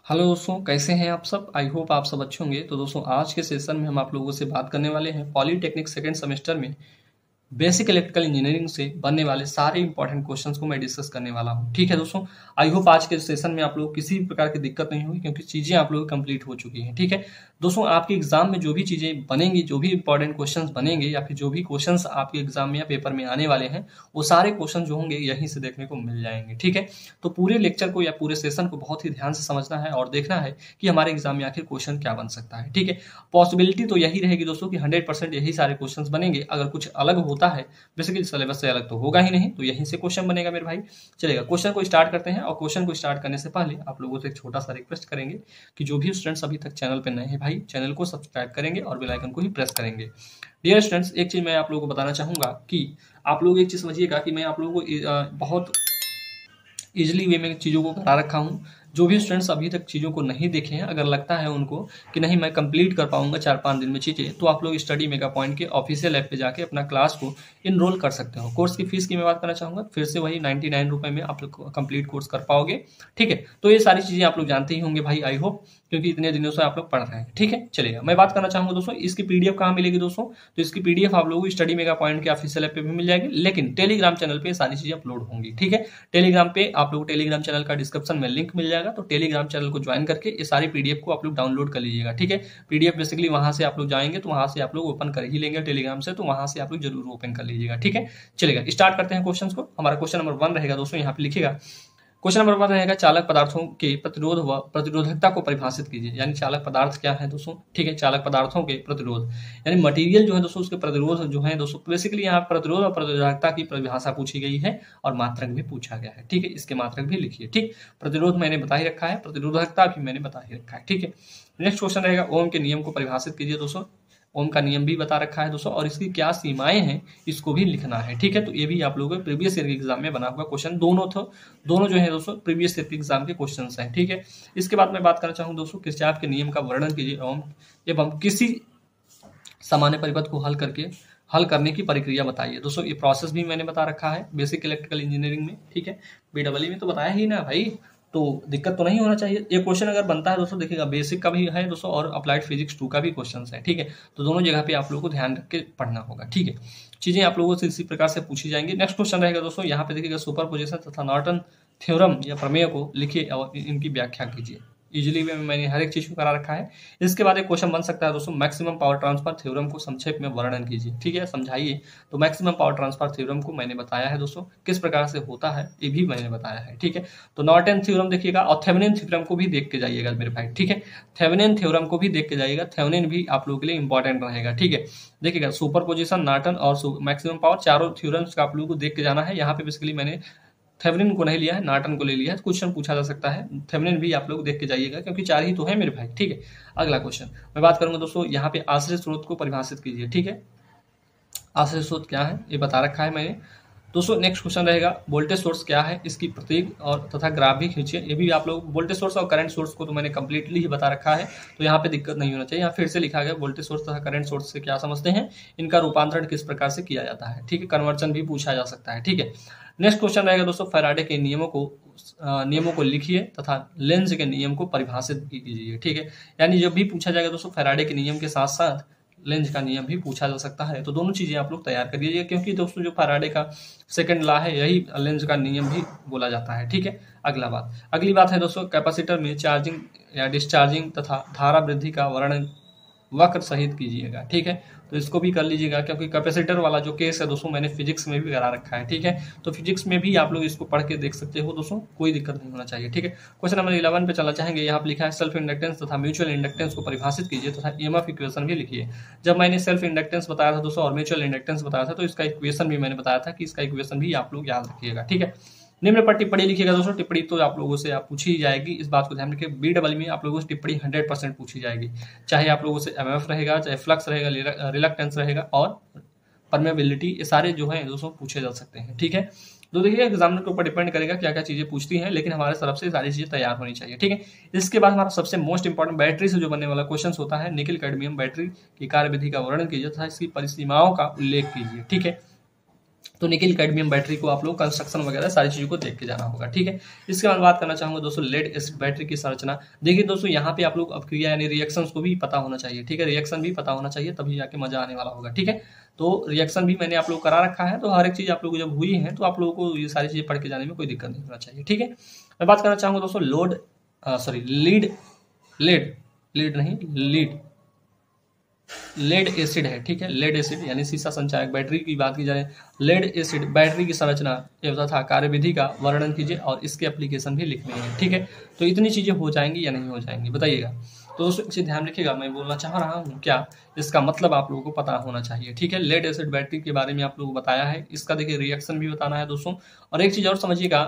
Hello दोस्तों, कैसे हैं आप सब। आई होप आप सब अच्छे होंगे। तो दोस्तों, आज के सेशन में हम आप लोगों से बात करने वाले हैं पॉलीटेक्निक सेकेंड सेमेस्टर में बेसिक इलेक्ट्रिकल इंजीनियरिंग से बनने वाले सारे इंपॉर्टेंट क्वेश्चंस को मैं डिस्कस करने वाला हूं। ठीक है दोस्तों, आई होप आज के सेशन में आप लोग किसी भी प्रकार की दिक्कत नहीं होगी, क्योंकि चीजें आप लोग कंप्लीट हो चुकी हैं। ठीक है दोस्तों, आपके एग्जाम में जो भी चीजें बनेंगी, जो भी इंपॉर्टेंट क्वेश्चंस बनेंगे या फिर जो भी क्वेश्चंस आपके एग्जाम में या पेपर में आने वाले हैं, वो सारे क्वेश्चन जो होंगे यहीं से देखने को मिल जाएंगे। ठीक है, तो पूरे लेक्चर को या पूरे सेशन को बहुत ही ध्यान से समझना है और देखना है कि हमारे एग्जाम में आखिर क्वेश्चन क्या बन सकता है। ठीक है, पॉसिबिलिटी तो यही रहेगी दोस्तों कि 100% यही सारे क्वेश्चंस बनेंगे। अगर कुछ अलग होता है, बेसिकली सिलेबस से अलग तो होगा ही नहीं, तो यहीं से क्वेश्चन बनेगा मेरे भाई। चलेगा, क्वेश्चन को स्टार्ट करते हैं। और क्वेश्चन को स्टार्ट करने से पहले आप लोगों से एक छोटा सा रिक्वेस्ट करेंगे कि जो भी स्टूडेंट्स अभी तक चैनल पे नए हैं भाई, चैनल को सब्सक्राइब करेंगे और बेल आइकन को ही प्रेस करेंगे। डियर स्टूडेंट्स, एक चीज मैं आप लोगों को बताना चाहूंगा कि आप लोग एक चीज समझिएगा कि मैं आप लोगों को बहुत इजिली वे में चीज़ों को करा रखा हूँ। जो भी स्टूडेंट्स अभी तक चीज़ों को नहीं देखे हैं, अगर लगता है उनको कि नहीं मैं कंप्लीट कर पाऊंगा 4-5 दिन में चीज़ें, तो आप लोग स्टडी मेगा पॉइंट के ऑफिशियल ऐप पे जाके अपना क्लास को इनरोल कर सकते हो। कोर्स की फीस की मैं बात करना चाहूँगा, फिर से वही 99 रुपये में आप लोग कंप्लीट कोर्स कर पाओगे। ठीक है, तो ये सारी चीज़ें आप लोग जानते ही होंगे भाई, आई होप, क्योंकि इतने दिनों से आप लोग पढ़ रहे हैं। ठीक है, चलेगा, मैं बात करना चाहूँगा दोस्तों इसकी पीडीएफ कहाँ मिलेगी दोस्तों। तो इसकी पीडीएफ आप लोगों को स्टडी मेगा पॉइंट के ऑफिशियल ऐप पे भी मिल जाएगी, लेकिन टेलीग्राम चैनल पे सारी चीज़ें अपलोड होंगी। ठीक है, टेलीग्राम पे आप लोग टेलीग्राम चैनल का डिस्क्रिप्शन में लिंक मिल जाएगा, तो टेलीग्राम चैनल को ज्वाइन करके ये सारी पीडीएफ को आप लोग डाउनलोड कर लीजिएगा। ठीक है, पीडीएफ बेसिकली वहां से आप लोग जाएंगे तो वहां से आप लोग ओपन कर ही लेंगे टेलीग्राम से, तो वहां से आप लोग जरूर ओपन कर लीजिएगा। ठीक है, चलेगा, स्टार्ट करते हैं क्वेश्चन को। हमारा क्वेश्चन नंबर 1 रहेगा दोस्तों, यहाँ पे लिखिएगा। क्वेश्चन नंबर 1 रहेगा चालक पदार्थों के प्रतिरोध व प्रतिरोधकता को परिभाषित कीजिए। यानी चालक पदार्थ क्या है दोस्तों। ठीक है, चालक पदार्थों के प्रतिरोध यानी मटेरियल जो है दोस्तों, उसके प्रतिरोध जो है दोस्तों, बेसिकली यहाँ प्रतिरोध और प्रतिरोधकता की परिभाषा पूछी गई है और मात्रक भी पूछा गया है। ठीक है, इसके मात्रक भी लिखिए। ठीक, प्रतिरोध मैंने बता ही रखा है, प्रतिरोधकता भी मैंने बता ही रखा है। ठीक है, नेक्स्ट क्वेश्चन रहेगा ओम के नियम को परिभाषित कीजिए दोस्तों। ओम का नियम भी बता रखा है दोस्तों, और इसकी क्या सीमाएं हैं इसको भी लिखना है। ठीक है, तो ये भी आप लोगों के प्रीवियस ईयर के एग्जाम में बना हुआ क्वेश्चन दोनों जो है दोस्तों प्रीवियस ईयर के एग्जाम के क्वेश्चन हैं। ठीक है, इसके बाद मैं बात करना चाहूँ दोस्तों, किरचॉफ के नियम का वर्णन कीजिए एवं किसी सामान्य परिपथ को हल करने की प्रक्रिया बताइए। दोस्तों ये प्रोसेस भी मैंने बता रखा है बेसिक इलेक्ट्रिकल इंजीनियरिंग में। ठीक है, बीडब्ल्यू में तो बताया ही ना भाई, तो दिक्कत तो नहीं होना चाहिए। ये क्वेश्चन अगर बनता है दोस्तों, देखिएगा बेसिक का भी है दोस्तों और अप्लाइड फिजिक्स 2 का भी क्वेश्चन है। ठीक है, तो दोनों जगह पे आप लोगों को ध्यान रख के पढ़ना होगा। ठीक है, चीजें आप लोगों से इसी प्रकार से पूछी जाएंगी। नेक्स्ट क्वेश्चन रहेगा दोस्तों, यहाँ पे देखिएगा सुपरपोजिशन तथा नॉर्टन थ्योरम या प्रमेय को लिखिए और इनकी व्याख्या कीजिए। इजिली वे में मैंने हर एक चीज को करा रखा है। इसके बाद एक क्वेश्चन बन सकता है दोस्तों, मैक्सिमम पावर ट्रांसफर थ्योरम को संक्षेप में वर्णन कीजिए। ठीक है, समझाइए। तो मैक्सिमम पावर ट्रांसफर थ्योरम को मैंने बताया है दोस्तों, किस प्रकार से होता है ये भी मैंने बताया है। ठीक है, तो नॉर्टन थ्योरम देखिएगा और थेवेनिन थ्योरम को भी देख के जाइएगा मेरे भाई। ठीक है, थेवेनिन थ्योरम को भी देख के जाइएगा, थेवेनिन भी आप लोगों के लिए इंपॉर्टेंट रहेगा। ठीक है, देखिएगा सुपरपोजिशन, नॉर्टन और मैक्सिमम पावर, चारों थ्योरम्स का आप लोगों को देख के जाना है। यहाँ पे बेसिकली मैंने थेवेनिन को नहीं लिया है, नॉर्टन को ले लिया है। क्वेश्चन पूछा जा सकता है, थेवेनिन भी आप लोग देख के जाइएगा, क्योंकि 4 ही तो है मेरे भाई। ठीक है, अगला क्वेश्चन मैं बात करूंगा दोस्तों, यहाँ पे आश्रित स्रोत को परिभाषित कीजिए। ठीक है, आश्रित स्रोत क्या है ये बता रखा है मैंने दोस्तों। नेक्स्ट क्वेश्चन रहेगा वोल्टेज सोर्स क्या है, इसकी प्रतीक और तथा ग्राफ भी खींचिए। ये भी आप लोग वोल्टेज सोर्स और करंट सोर्स को तो मैंने कंप्लीटली ही बता रखा है, तो यहाँ पे दिक्कत नहीं होना चाहिए। यहाँ फिर से लिखा गया वोल्टेज सोर्स तथा करंट सोर्स से क्या समझते हैं, इनका रूपांतरण किस प्रकार से किया जाता है। ठीक है, कन्वर्जन भी पूछा जा सकता है। ठीक है, नेक्स्ट क्वेश्चन रहेगा दोस्तों, फैराडे के नियमों को लिखिए तथा लेंज के नियम को परिभाषित कीजिए। ठीक है, यानी जब भी पूछा जाएगा दोस्तों फैराडे के नियम के साथ साथ लेंज का नियम भी पूछा जा सकता है, तो दोनों चीजें आप लोग तैयार कर लीजिए, क्योंकि दोस्तों जो फैराडे का सेकंड लॉ है यही लेंज का नियम भी बोला जाता है। ठीक है, अगली बात है दोस्तों, कैपेसिटर में चार्जिंग या डिस्चार्जिंग तथा धारा वृद्धि का वर्णन वक्र सहित कीजिएगा। ठीक है, तो इसको भी कर लीजिएगा, क्योंकि कैपेसिटर वाला जो केस है दोस्तों मैंने फिजिक्स में भी करा रखा है। ठीक है, तो फिजिक्स में भी आप लोग इसको पढ़ के देख सकते हो दोस्तों, कोई दिक्कत नहीं होना चाहिए। ठीक है, क्वेश्चन नंबर 11 पे चलना चाहेंगे। यहाँ पे लिखा है सेल्फ इंडक्टेंस तथा म्यूचुअल इंडक्टेंस को परिभाषित कीजिए तथा ईएमएफ इक्वेशन भी लिखिए। जब मैंने सेल्फ इंडक्टेंस बताया था दोस्तों और म्यूचुअल इंडक्टेंस बताया था, तो इसका इक्वेशन भी मैंने बताया था कि इसका इक्वेशन भी आप लोग याद रखिएगा। ठीक है, निम्न पर टिप्पणी लिखिएगा दोस्तों। टिप्पणी तो आप लोगों से आप पूछी ही जाएगी, इस बात को ध्यान रखिए। बीडब्ल्यू में आप लोगों से टिप्पणी 100% पूछी जाएगी, चाहे आप लोगों से एमएफ रहेगा, चाहे फ्लक्स रहेगा, रिलक्टेंस रहेगा और परमेबिलिटी, ये सारे जो है दोस्तों पूछे जा सकते हैं। ठीक है, तो देखिए एग्जामिनर के ऊपर डिपेंड करेगा क्या क्या चीजें पूछती हैं, लेकिन हमारे तरफ से सारी चीजें तैयार होनी चाहिए। ठीक है, इसके बाद हमारा सबसे मोस्ट इंपॉर्टेंट बैटरी से जो बनने वाला क्वेश्चन होता है, निकल कैडमियम बैटरी की कार्यविधि का वर्णन कीजिए तथा इसकी परिसीमाओं का उल्लेख कीजिए। ठीक है, तो निकिल कैडमियम बैटरी को आप लोग कंस्ट्रक्शन वगैरह सारी चीज़ों को देख के जाना होगा, ठीक है। इसके बाद बात करना चाहूँगा दोस्तों लेड एसिड बैटरी की संरचना। देखिए दोस्तों यहाँ पे आप लोग अपक्रिया यानी रिएक्शंस को भी पता होना चाहिए, ठीक है, रिएक्शन भी पता होना चाहिए, तभी जाके मजा आने वाला होगा, ठीक है। तो रिएक्शन भी मैंने आप लोग करा रखा है, तो हर एक चीज़ आप लोग जब हुई है तो आप लोगों को ये सारी चीज़ें पढ़ के जाने में कोई दिक्कत नहीं होना चाहिए, ठीक है। मैं बात करना चाहूँगा दोस्तों लेड एसिड है, ठीक है। लेड एसिड यानी सीसा संचायक बैटरी की बात की जाए, लेड एसिड बैटरी की संरचना तथा कार्यविधि का वर्णन कीजिए और इसके एप्लीकेशन भी लिखने हैं, ठीक है। तो इतनी चीजें हो जाएंगी या नहीं हो जाएंगी बताइएगा। तो दोस्तों इसे ध्यान रखिएगा, मैं बोलना चाह रहा हूँ क्या, इसका मतलब आप लोगों को पता होना चाहिए, ठीक है। लेड एसिड बैटरी के बारे में आप लोगों को बताया है, इसका देखिए रिएक्शन भी बताना है दोस्तों। और एक चीज और समझिएगा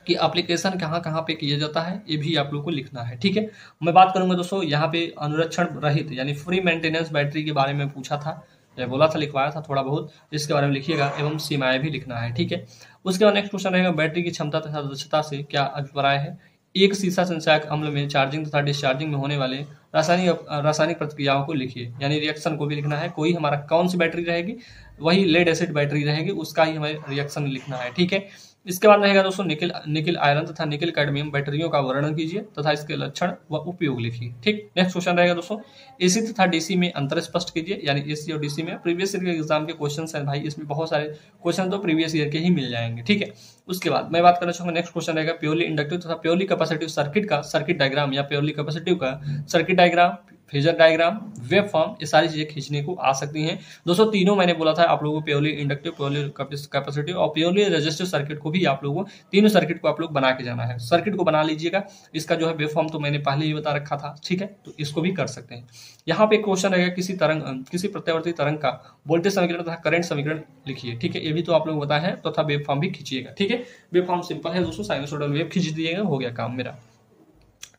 कि एप्लीकेशन कहाँ कहाँ पे किया जाता है, ये भी आप लोग को लिखना है, ठीक है। मैं बात करूंगा दोस्तों यहाँ पे अनुरक्षण रहित यानी फ्री मेंटेनेंस बैटरी के बारे में पूछा था, या बोला था, लिखवाया था थोड़ा बहुत, इसके बारे में लिखिएगा एवं सीमाएं भी लिखना है, ठीक है। उसके बाद नेक्स्ट क्वेश्चन रहेगा बैटरी की क्षमता तथा दक्षता से क्या अभिप्राय है। एक सीसा संचायक अम्ल में चार्जिंग तथा डिस्चार्जिंग में होने वाले रासायनिक प्रतिक्रियाओं को लिखिए, यानी रिएक्शन को भी लिखना है। कोई हमारा कौन सी बैटरी रहेगी, वही लेड एसिड बैटरी रहेगी, उसका ही हमें रिएक्शन लिखना है, ठीक है। इसके बाद रहेगा दोस्तों निकिल आयरन तथा निकिल कैडमियम बैटरियों का वर्णन कीजिए तथा इसके लक्षण व उपयोग लिखिए, ठीक। नेक्स्ट क्वेश्चन रहेगा दोस्तों एसी तथा डीसी में अंतर स्पष्ट कीजिए, यानी एसी और डीसी में प्रीवियस ईयर के एग्जाम के क्वेश्चन है भाई, इसमें बहुत सारे क्वेश्चन तो प्रीवियस ईयर के ही मिल जाएंगे, ठीक है। उसके बाद मैं बात करना चाहूंगा नेक्स्ट क्वेश्चन रहेगा प्योरली इंडक्टिव तथा प्योरली कैपेसिटिव सर्किट का सर्किट डायग्राम या प्योरली कैपेसिटिव का circuit diagram, phasor diagram, wave form, ये सारी चीजें खींचने को आ सकती हैं दोस्तों। तीनों मैंने बोला था आप लोगों को, प्योरली इंडक्टिव, प्योरली कैपेसिटिव और प्योरली रेजिस्टिव सर्किट को भी आप लोगों को, तीनों सर्किट को आप लोग बना के जाना है। सर्किट को बना लीजिएगा, इसका जो है वेव फॉर्म तो मैंने पहले ही बता रखा था, ठीक है, तो इसको भी कर सकते हैं। यहाँ पे क्वेश्चन रहेगा किसी प्रत्यावर्ती तरंग का वोल्टेज समीकरण तथा करंट समीकरण लिखिए, ठीक है, ये भी तो आप लोग बताया है, तो वेव फॉर्म भी खींचिएगा, ठीक है। वेव फॉर्म सिंपल है दोस्तों, साइनसोइडल वेव खींच दिएगा, हो गया काम मेरा।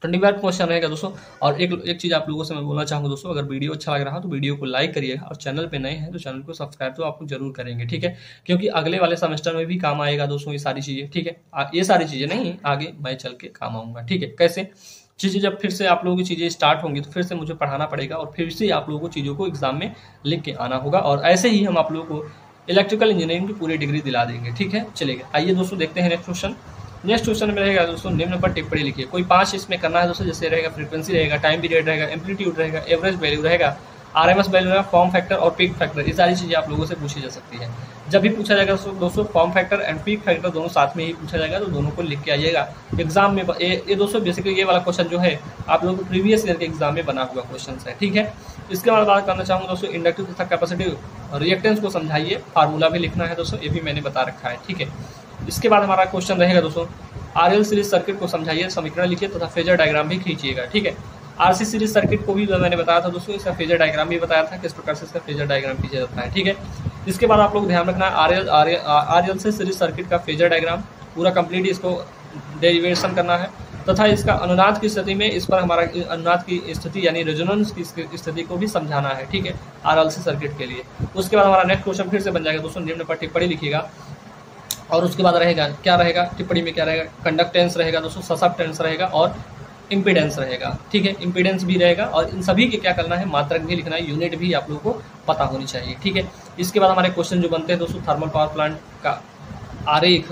25 क्वेश्चन रहेगा दोस्तों। और एक चीज आप लोगों से मैं बोलना चाहूंगा दोस्तों, अगर वीडियो अच्छा लग रहा है तो वीडियो को लाइक करिएगा और चैनल पे नए हैं तो चैनल को सब्सक्राइब तो आप लोग जरूर करेंगे, ठीक है, क्योंकि अगले वाले सेमेस्टर में भी काम आएगा दोस्तों ये सारी चीजें, ठीक है। ये सारी चीजें नहीं, आगे मैं चल के काम आऊंगा, ठीक है। कैसे चीजें, जब फिर से आप लोगों की चीजें स्टार्ट होंगी तो फिर से मुझे पढ़ाना पड़ेगा और फिर से आप लोगों को चीजों को एग्जाम में लिख के आना होगा, और ऐसे ही हम आप लोगों को इलेक्ट्रिकल इंजीनियरिंग की पूरी डिग्री दिला देंगे, ठीक है। चलेगा, आइए दोस्तों देखते हैं नेक्स्ट क्वेश्चन। नेक्स्ट क्वेश्चन में रहेगा दोस्तों निम्न पर टिप्पणी लिखिए। कोई 5 इसमें करना है दोस्तों, जैसे रहेगा फ्रीक्वेंसी रहेगा, टाइम पीरियड रहेगा, एम्पलीट्यूड रहेगा, एवरेज वैल्यू रहेगा, आरएमएस वैल्यू रहेगा, फॉर्म फैक्टर और पीक फैक्टर, ये सारी चीजें आप लोगों से पूछी जा सकती है। जब भी पूछा जाएगा दोस्तों form factor and peak factor दोनों साथ में ही पूछा जाएगा, तो दोनों को लिख के आइएगा एग्जाम में। ये दोस्तों बेसिकली ये वाला क्वेश्चन जो है आप लोगों को प्रीवियस ईयर के एग्जाम में बना हुआ क्वेश्चन है, ठीक है। इसके बाद बात करना चाहूंगा दोस्तों इंडक्टिव तथा कैपेसिटिव रिएक्टेंस को समझाइए, फार्मूला भी लिखना है दोस्तों, ये भी मैंने बता रखा है, ठीक है। इसके बाद हमारा क्वेश्चन रहेगा दोस्तों आरएल सीरीज सर्किट को समझाइए, समीकरण लिखिए तथा फेजर डायग्राम भी खींचिएगा, ठीक है। आरसी सीरीज सर्किट को भी मैंने बताया था दोस्तों, इसका फेजर डायग्राम भी बताया था किस प्रकार से इसका फेजर डायग्राम खींचा जाता है, ठीक है। इसके बाद आप लोग ध्यान रखना आरएल से सीरीज सर्किट का फेजर डायग्राम पूरा कंप्लीट इसको डेरिवेशन करना है तथा इसका अनुनाद की स्थिति में इस पर हमारा अनुनाद की स्थिति यानी रेजोनेंस की स्थिति को भी समझाना है, ठीक है, आरएलसी सर्किट के लिए। उसके बाद हमारा नेक्स्ट क्वेश्चन फिर से बन जाएगा दोस्तों निम्न पर टिप्पणी लिखिएगा, और उसके बाद रहेगा क्या रहेगा टिप्पणी में, क्या रहेगा कंडक्टेंस रहेगा दोस्तों, ससेप्टेंस रहेगा और इम्पीडेंस रहेगा, ठीक है, इम्पीडेंस भी रहेगा। और इन सभी के क्या करना है, मात्रक भी लिखना है, यूनिट भी आप लोगों को पता होनी चाहिए, ठीक है। इसके बाद हमारे क्वेश्चन जो बनते हैं दोस्तों थर्मल पावर प्लांट का आरेख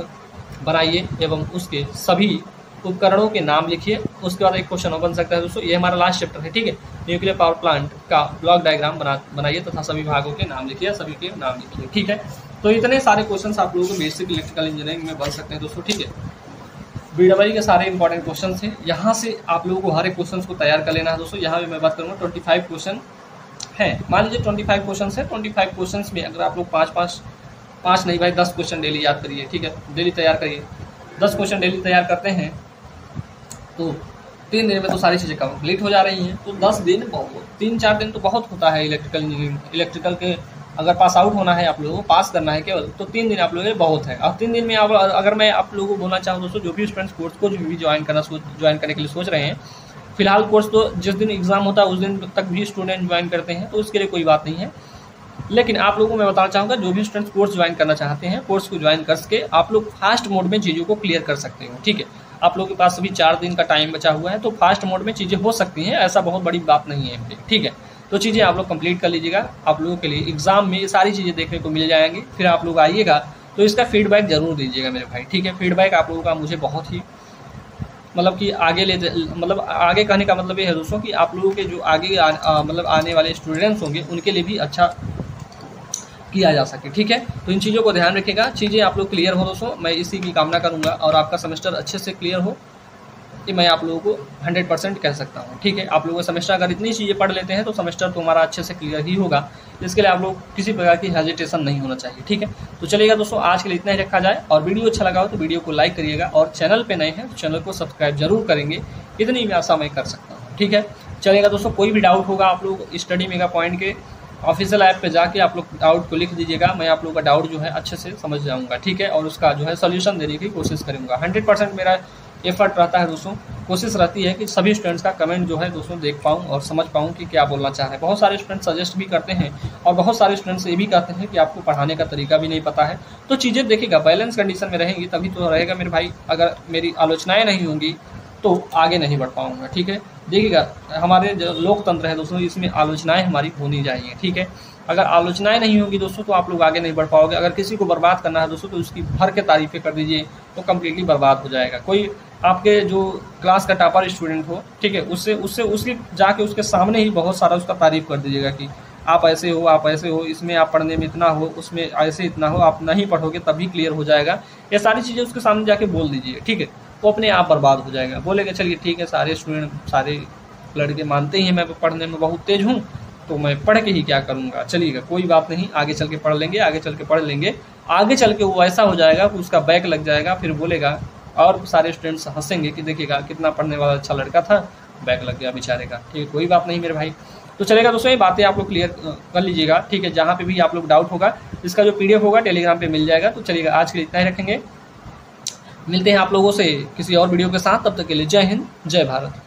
बनाइए एवं उसके सभी उपकरणों के नाम लिखिए। उसके बाद एक क्वेश्चन और बन सकता है दोस्तों, ये हमारा लास्ट चैप्टर है, ठीक है, न्यूक्लियर पावर प्लांट का ब्लॉक डायग्राम बनाइए तथा सभी भागों के नाम लिखिए, सभी के नाम लिखिए, ठीक है। तो इतने सारे क्वेश्चंस आप लोगों को बेसिक इलेक्ट्रिकल इंजीनियरिंग में बन सकते हैं दोस्तों, ठीक है। बीडब्ल्यू के सारे इंपॉर्टेंट क्वेश्चन थे, यहाँ से आप लोगों को हर एक क्वेश्चन को तैयार कर लेना है दोस्तों। यहाँ पे मैं बात करूँगा 25 क्वेश्चन है, मान लीजिए 25 क्वेश्चन है, 25 क्वेश्चन में अगर आप लोग 5 नहीं भाई 10 क्वेश्चन डेली याद करिए, ठीक है, डेली तैयार करिए। 10 क्वेश्चन डेली तैयार करते हैं तो 3 दिन में तो सारी चीज़ें कंप्लीट हो जा रही हैं। तो 10 दिन, 3-4 दिन तो बहुत होता है इलेक्ट्रिकल इंजीनियरिंग, इलेक्ट्रिकल के अगर पास आउट होना है आप लोगों को, पास करना है केवल, तो 3 दिन आप लोगों के बहुत है। और 3 दिन में अगर मैं आप लोगों को बोलना चाहूँ दोस्तों, जो भी स्टूडेंट्स कोर्स को भी ज्वाइन करने के लिए सोच रहे हैं, फिलहाल कोर्स तो जिस दिन एग्जाम होता है उस दिन तक भी स्टूडेंट ज्वाइन करते हैं, तो उसके लिए कोई बात नहीं है। लेकिन आप लोगों को मैं बताना चाहूँगा, जो भी स्टूडेंट्स कोर्स ज्वाइन करना चाहते हैं, कोर्स को ज्वाइन करके आप लोग फास्ट मोड में चीज़ों को क्लियर कर सकते हो, ठीक है। आप लोगों के पास अभी 4 दिन का टाइम बचा हुआ है, तो फास्ट मोड में चीज़ें हो सकती हैं, ऐसा बहुत बड़ी बात नहीं है, ठीक है। तो तो चीज़ें आप लोग कंप्लीट कर लीजिएगा। आप लोगों के लिए एग्जाम में ये सारी चीज़ें देखने को मिल जाएंगी। फिर आप लोग आइएगा तो इसका फीडबैक जरूर दीजिएगा मेरे भाई, ठीक है। फीडबैक आप लोगों का मुझे बहुत ही मतलब कि आगे मतलब आगे कहने का मतलब ये है दोस्तों कि आप लोगों के जो आगे मतलब आने वाले स्टूडेंट्स होंगे उनके लिए भी अच्छा किया जा सके, ठीक है। तो इन चीज़ों को ध्यान रखिएगा, चीज़ें आप लोग क्लियर हो दोस्तों, मैं इसी की कामना करूंगा और आपका सेमेस्टर अच्छे से क्लियर हो, ये मैं आप लोगों को 100% कह सकता हूँ, ठीक है। आप लोगों का सेमेस्टर अगर इतनी चीज़ें पढ़ लेते हैं तो सेमेस्टर तो हमारा अच्छे से क्लियर ही होगा। इसके लिए आप लोग किसी प्रकार की हेजिटेशन नहीं होना चाहिए, ठीक है। तो चलिएगा दोस्तों, आज के लिए इतना ही रखा जाए, और वीडियो अच्छा लगा हो तो वीडियो को लाइक करिएगा, और चैनल पे नए हैं तो चैनल को सब्सक्राइब जरूर करेंगे, इतनी भी आशा मैं कर सकता हूँ, ठीक है। चलिएगा दोस्तों, कोई भी डाउट होगा आप लोग स्टडी मेगा पॉइंट के ऑफिशियल ऐप पे जाके आप लोग डाउट को लिख दीजिएगा, मैं आप लोगों का डाउट जो है अच्छे से समझ जाऊंगा, ठीक है, और उसका जो है सोल्यूशन देने की कोशिश करूंगा। 100% मेरा एफर्ट रहता है दोस्तों, कोशिश रहती है कि सभी स्टूडेंट्स का कमेंट जो है दोस्तों देख पाऊँ और समझ पाऊँ कि क्या बोलना चाह रहे हैं। बहुत सारे स्टूडेंट्स सजेस्ट भी करते हैं और बहुत सारे स्टूडेंट्स ये भी कहते हैं कि आपको पढ़ाने का तरीका भी नहीं पता है। तो चीज़ें देखिएगा बैलेंस कंडीशन में रहेंगी तभी तो रहेगा मेरे भाई। अगर मेरी आलोचनाएं नहीं होंगी तो आगे नहीं बढ़ पाऊंगा, ठीक है। देखिएगा, हमारे जो लोकतंत्र है दोस्तों, इसमें आलोचनाएं हमारी होनी चाहिए, ठीक है। अगर आलोचनाएं नहीं होंगी दोस्तों तो आप लोग आगे नहीं बढ़ पाओगे। अगर किसी को बर्बाद करना है दोस्तों तो उसकी भर के तारीफें कर दीजिए तो कम्प्लीटली बर्बाद हो जाएगा। कोई आपके जो क्लास का टॉपर स्टूडेंट हो, ठीक है, उससे उससे उसके जाके उसके सामने ही बहुत सारा उसका तारीफ कर दीजिएगा कि आप ऐसे हो, आप ऐसे हो, इसमें आप पढ़ने में इतना हो, उसमें ऐसे इतना हो, आप नहीं पढ़ोगे तभी क्लियर हो जाएगा। ये सारी चीज़ें उसके सामने जाके बोल दीजिए, ठीक है। वो अपने आप बर्बाद हो जाएगा, बोलेगा चलिए ठीक है, सारे स्टूडेंट सारे लड़के मानते ही हैं मैं पढ़ने में बहुत तेज हूँ, तो मैं पढ़ के ही क्या करूँगा। चलिएगा, कोई बात नहीं, आगे चल के पढ़ लेंगे, आगे चल के पढ़ लेंगे। आगे चल के वो ऐसा हो जाएगा कि उसका बैक लग जाएगा, फिर बोलेगा और सारे स्टूडेंट्स हंसेंगे कि देखिएगा कितना पढ़ने वाला अच्छा लड़का था, बैक लग गया बेचारे का, ठीक है। कोई बात नहीं मेरे भाई। तो चलेगा दोस्तों, ये बातें आप लोग क्लियर कर लीजिएगा, ठीक है। जहाँ पे भी आप लोग डाउट होगा, इसका जो PDF होगा टेलीग्राम पे मिल जाएगा। तो चलिएगा, आज के लिए इतना ही रखेंगे, मिलते हैं आप लोगों से किसी और वीडियो के साथ। तब तक के लिए जय हिंद, जय भारत।